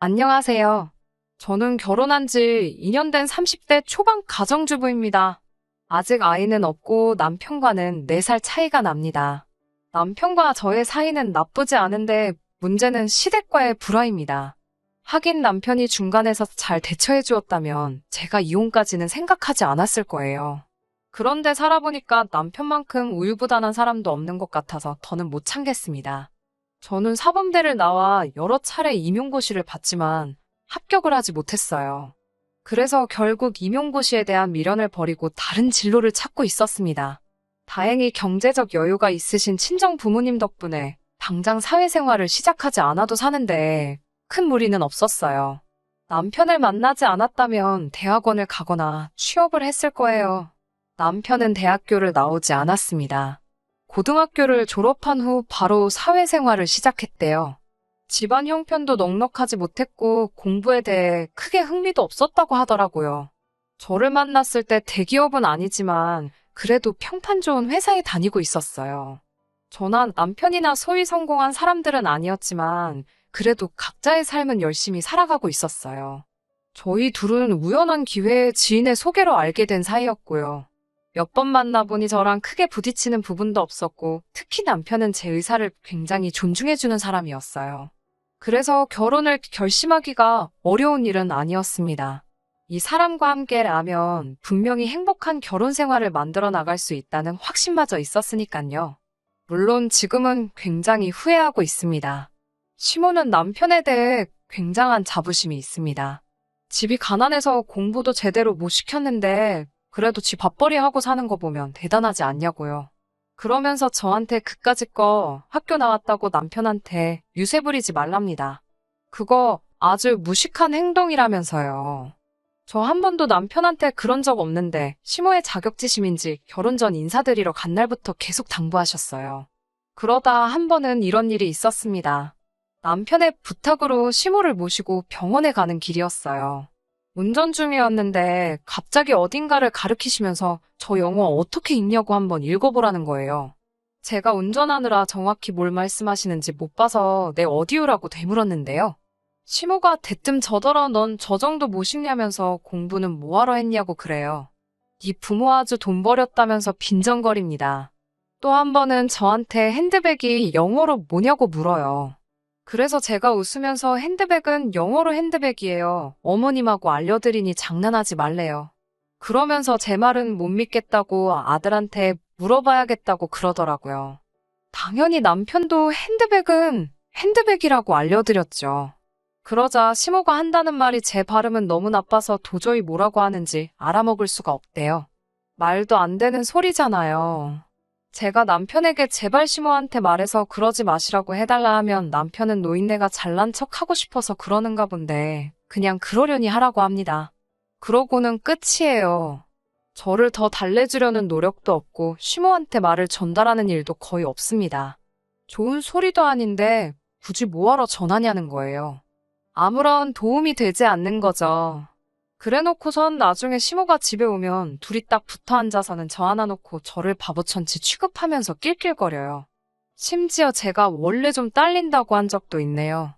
안녕하세요. 저는 결혼한 지 2년 된 30대 초반 가정주부입니다. 아직 아이는 없고 남편과는 4살 차이가 납니다. 남편과 저의 사이는 나쁘지 않은데 문제는 시댁과의 불화입니다. 하긴 남편이 중간에서 잘 대처해 주었다면 제가 이혼까지는 생각하지 않았을 거예요. 그런데 살아보니까 남편만큼 우유부단한 사람도 없는 것 같아서 더는 못 참겠습니다. 저는 사범대를 나와 여러 차례 임용고시를 봤지만 합격을 하지 못했어요. 그래서 결국 임용고시에 대한 미련을 버리고 다른 진로를 찾고 있었습니다. 다행히 경제적 여유가 있으신 친정 부모님 덕분에 당장 사회생활을 시작하지 않아도 사는데 큰 무리는 없었어요. 남편을 만나지 않았다면 대학원을 가거나 취업을 했을 거예요. 남편은 대학교를 나오지 않았습니다. 고등학교를 졸업한 후 바로 사회생활을 시작했대요. 집안 형편도 넉넉하지 못했고 공부에 대해 크게 흥미도 없었다고 하더라고요. 저를 만났을 때 대기업은 아니지만 그래도 평판 좋은 회사에 다니고 있었어요. 저나 남편이나 소위 성공한 사람들은 아니었지만 그래도 각자의 삶은 열심히 살아가고 있었어요. 저희 둘은 우연한 기회에 지인의 소개로 알게 된 사이였고요. 몇 번 만나보니 저랑 크게 부딪히는 부분도 없었고 특히 남편은 제 의사를 굉장히 존중해주는 사람이었어요. 그래서 결혼을 결심하기가 어려운 일은 아니었습니다. 이 사람과 함께라면 분명히 행복한 결혼 생활을 만들어 나갈 수 있다는 확신마저 있었으니까요. 물론 지금은 굉장히 후회하고 있습니다. 시모는 남편에 대해 굉장한 자부심이 있습니다. 집이 가난해서 공부도 제대로 못 시켰는데 그래도 지 밥벌이 하고 사는 거 보면 대단하지 않냐고요. 그러면서 저한테 그까짓 거 학교 나왔다고 남편한테 유세 부리지 말랍니다. 그거 아주 무식한 행동이라면서요. 저 한 번도 남편한테 그런 적 없는데 시모의 자격지심인지 결혼 전 인사드리러 간 날부터 계속 당부하셨어요. 그러다 한 번은 이런 일이 있었습니다. 남편의 부탁으로 시모를 모시고 병원에 가는 길이었어요. 운전 중이었는데 갑자기 어딘가를 가리키시면서 저 영어 어떻게 읽냐고 한번 읽어보라는 거예요. 제가 운전하느라 정확히 뭘 말씀하시는지 못 봐서 네 어디요라고 되물었는데요. 시모가 대뜸 저더러 넌 저 정도 못 읽냐면서 공부는 뭐하러 했냐고 그래요. 네 부모 아주 돈 버렸다면서 빈정거립니다. 또 한 번은 저한테 핸드백이 영어로 뭐냐고 물어요. 그래서 제가 웃으면서 핸드백은 영어로 핸드백이에요. 어머님하고 알려드리니 장난하지 말래요. 그러면서 제 말은 못 믿겠다고 아들한테 물어봐야겠다고 그러더라고요. 당연히 남편도 핸드백은 핸드백이라고 알려드렸죠. 그러자 시모가 한다는 말이 제 발음은 너무 나빠서 도저히 뭐라고 하는지 알아먹을 수가 없대요. 말도 안 되는 소리잖아요. 제가 남편에게 제발 시모한테 말해서 그러지 마시라고 해달라 하면 남편은 노인네가 잘난 척 하고 싶어서 그러는가 본데 그냥 그러려니 하라고 합니다. 그러고는 끝이에요. 저를 더 달래주려는 노력도 없고 시모한테 말을 전달하는 일도 거의 없습니다. 좋은 소리도 아닌데 굳이 뭐하러 전하냐는 거예요. 아무런 도움이 되지 않는 거죠. 그래놓고선 나중에 시모가 집에 오면 둘이 딱 붙어 앉아서는 저 하나 놓고 저를 바보천치 취급하면서 낄낄거려요. 심지어 제가 원래 좀 딸린다고 한 적도 있네요.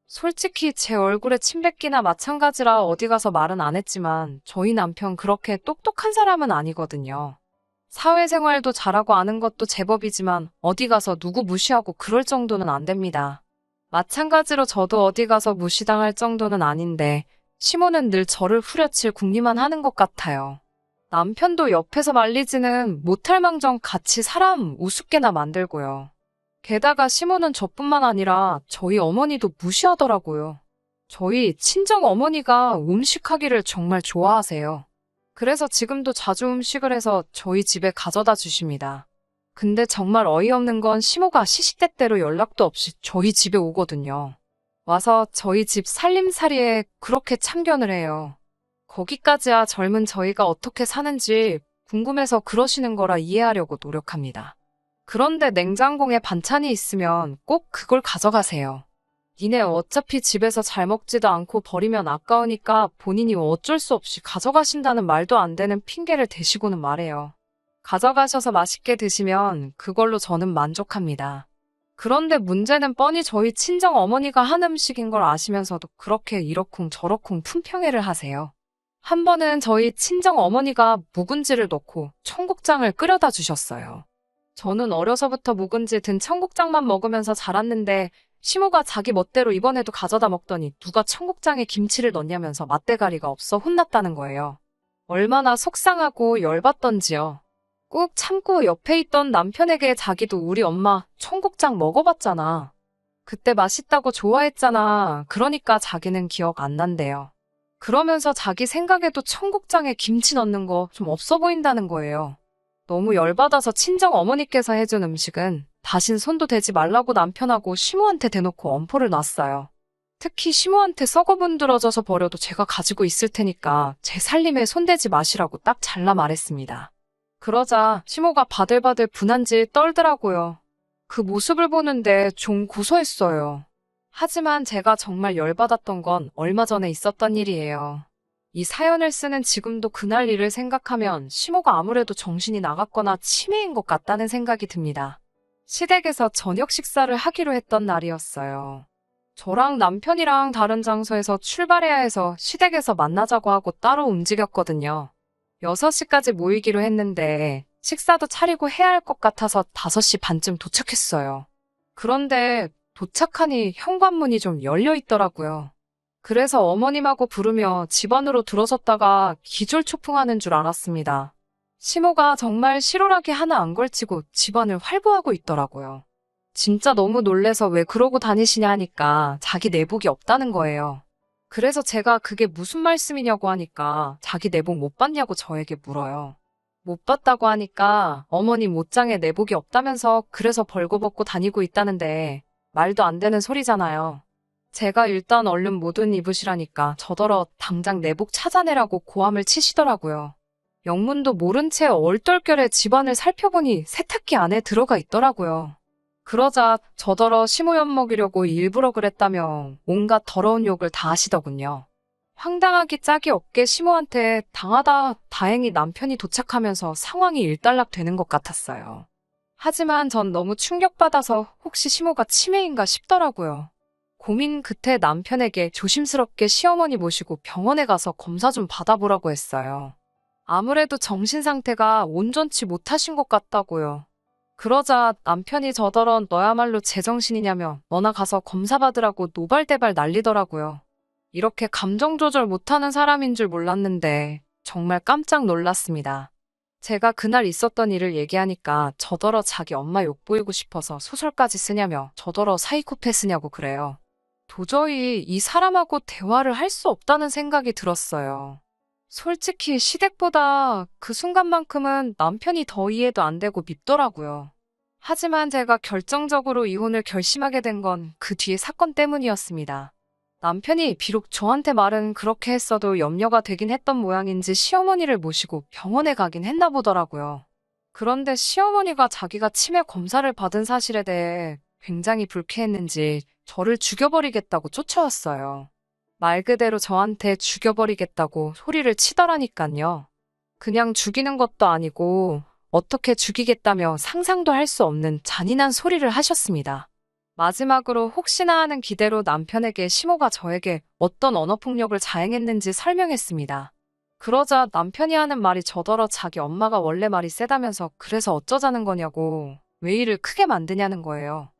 솔직히 제 얼굴에 침 뱉기나 마찬가지라 어디 가서 말은 안 했지만 저희 남편 그렇게 똑똑한 사람은 아니거든요. 사회생활도 잘하고 아는 것도 제법이지만 어디 가서 누구 무시하고 그럴 정도는 안 됩니다. 마찬가지로 저도 어디 가서 무시당할 정도는 아닌데 시모는 늘 저를 후려칠 궁리만 하는 것 같아요. 남편도 옆에서 말리지는 못할 망정 같이 사람 우습게나 만들고요. 게다가 시모는 저뿐만 아니라 저희 어머니도 무시하더라고요. 저희 친정 어머니가 음식하기를 정말 좋아하세요. 그래서 지금도 자주 음식을 해서 저희 집에 가져다 주십니다. 근데 정말 어이없는 건 시모가 시시때때로 연락도 없이 저희 집에 오거든요. 와서 저희 집 살림살이에 그렇게 참견을 해요. 거기까지야 젊은 저희가 어떻게 사는지 궁금해서 그러시는 거라 이해하려고 노력합니다. 그런데 냉장고에 반찬이 있으면 꼭 그걸 가져가세요. 니네 어차피 집에서 잘 먹지도 않고 버리면 아까우니까 본인이 어쩔 수 없이 가져가신다는 말도 안 되는 핑계를 대시고는 말해요. 가져가셔서 맛있게 드시면 그걸로 저는 만족합니다. 그런데 문제는 뻔히 저희 친정 어머니가 한 음식인 걸 아시면서도 그렇게 이러쿵 저러쿵 품평회를 하세요. 한 번은 저희 친정 어머니가 묵은지를 넣고 청국장을 끓여다 주셨어요. 저는 어려서부터 묵은지 든 청국장만 먹으면서 자랐는데 시모가 자기 멋대로 이번에도 가져다 먹더니 누가 청국장에 김치를 넣냐면서 맛대가리가 없어 혼났다는 거예요. 얼마나 속상하고 열받던지요. 꾹 참고 옆에 있던 남편에게 자기도 우리 엄마 청국장 먹어봤잖아. 그때 맛있다고 좋아했잖아. 그러니까 자기는 기억 안 난대요. 그러면서 자기 생각에도 청국장에 김치 넣는 거 좀 없어 보인다는 거예요. 너무 열받아서 친정 어머니께서 해준 음식은 다신 손도 대지 말라고 남편하고 시모한테 대놓고 엄포를 놨어요. 특히 시모한테 썩어 문드러져서 버려도 제가 가지고 있을 테니까 제 살림에 손대지 마시라고 딱 잘라 말했습니다. 그러자 시모가 바들바들 분한지 떨더라고요. 그 모습을 보는데 좀 고소했어요. 하지만 제가 정말 열받았던 건 얼마 전에 있었던 일이에요. 이 사연을 쓰는 지금도 그날 일을 생각하면 시모가 아무래도 정신이 나갔거나 치매인 것 같다는 생각이 듭니다. 시댁에서 저녁 식사를 하기로 했던 날이었어요. 저랑 남편이랑 다른 장소에서 출발해야 해서 시댁에서 만나자고 하고 따로 움직였거든요. 6시까지 모이기로 했는데 식사도 차리고 해야 할 것 같아서 5시 반쯤 도착했어요. 그런데 도착하니 현관문이 좀 열려 있더라고요. 그래서 어머님하고 부르며 집 안으로 들어섰다가 기절초풍하는 줄 알았습니다. 시모가 정말 실오라기 하나 안 걸치고 집안을 활보하고 있더라고요. 진짜 너무 놀래서 왜 그러고 다니시냐 하니까 자기 내복이 없다는 거예요. 그래서 제가 그게 무슨 말씀이냐고 하니까 자기 내복 못 봤냐고 저에게 물어요. 못 봤다고 하니까 어머님 옷장에 내복이 없다면서 그래서 벌거벗고 다니고 있다는데 말도 안 되는 소리잖아요. 제가 일단 얼른 뭐든 입으시라니까 저더러 당장 내복 찾아내라고 고함을 치시더라고요. 영문도 모른 채 얼떨결에 집안을 살펴보니 세탁기 안에 들어가 있더라고요. 그러자 저더러 시모엿 먹이려고 일부러 그랬다며 온갖 더러운 욕을 다 하시더군요. 황당하기 짝이 없게 시모한테 당하다 다행히 남편이 도착하면서 상황이 일단락 되는 것 같았어요. 하지만 전 너무 충격받아서 혹시 시모가 치매인가 싶더라고요. 고민 끝에 남편에게 조심스럽게 시어머니 모시고 병원에 가서 검사 좀 받아보라고 했어요. 아무래도 정신 상태가 온전치 못하신 것 같다고요. 그러자 남편이 저더러 너야말로 제정신이냐며 너나 가서 검사 받으라고 노발대발 난리더라고요. 이렇게 감정 조절 못하는 사람인 줄 몰랐는데 정말 깜짝 놀랐습니다. 제가 그날 있었던 일을 얘기하니까 저더러 자기 엄마 욕보이고 싶어서 소설까지 쓰냐며 저더러 사이코패스냐고 그래요. 도저히 이 사람하고 대화를 할 수 없다는 생각이 들었어요. 솔직히 시댁보다 그 순간만큼은 남편이 더 이해도 안 되고 밉더라고요. 하지만 제가 결정적으로 이혼을 결심하게 된 건 그 뒤의 사건 때문이었습니다. 남편이 비록 저한테 말은 그렇게 했어도 염려가 되긴 했던 모양인지 시어머니를 모시고 병원에 가긴 했나 보더라고요. 그런데 시어머니가 자기가 치매 검사를 받은 사실에 대해 굉장히 불쾌했는지 저를 죽여버리겠다고 쫓아왔어요. 말 그대로 저한테 죽여버리겠다고 소리를 치더라니깐요. 그냥 죽이는 것도 아니고 어떻게 죽이겠다며 상상도 할 수 없는 잔인한 소리를 하셨습니다. 마지막으로 혹시나 하는 기대로 남편에게 시모가 저에게 어떤 언어폭력을 자행했는지 설명했습니다. 그러자 남편이 하는 말이 저더러 자기 엄마가 원래 말이 세다면서 그래서 어쩌자는 거냐고 왜 일을 크게 만드냐는 거예요.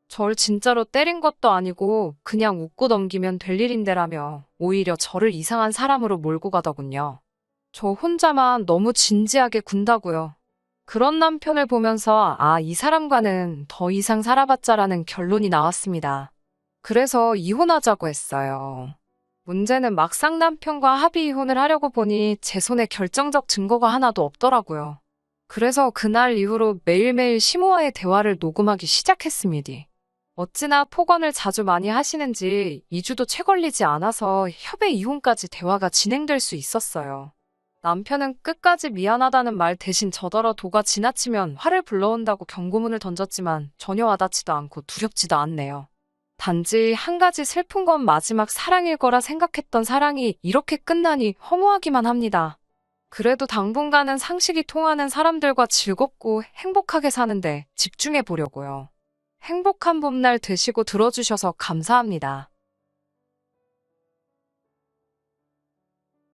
절 진짜로 때린 것도 아니고 그냥 웃고 넘기면 될 일인데라며 오히려 저를 이상한 사람으로 몰고 가더군요. 저 혼자만 너무 진지하게 군다고요. 그런 남편을 보면서 이 사람과는 더 이상 살아봤자라는 결론이 나왔습니다. 그래서 이혼하자고 했어요. 문제는 막상 남편과 합의 이혼을 하려고 보니 제 손에 결정적 증거가 하나도 없더라고요. 그래서 그날 이후로 매일매일 시모와의 대화를 녹음하기 시작했습니다. 어찌나 폭언을 자주 많이 하시는지 2주도 채 걸리지 않아서 협의 이혼까지 대화가 진행될 수 있었어요. 남편은 끝까지 미안하다는 말 대신 저더러 도가 지나치면 화를 불러온다고 경고문을 던졌지만 전혀 와닿지도 않고 두렵지도 않네요. 단지 한 가지 슬픈 건 마지막 사랑일 거라 생각했던 사랑이 이렇게 끝나니 허무하기만 합니다. 그래도 당분간은 상식이 통하는 사람들과 즐겁고 행복하게 사는데 집중해 보려고요. 행복한 봄날 되시고 들어주셔서 감사합니다.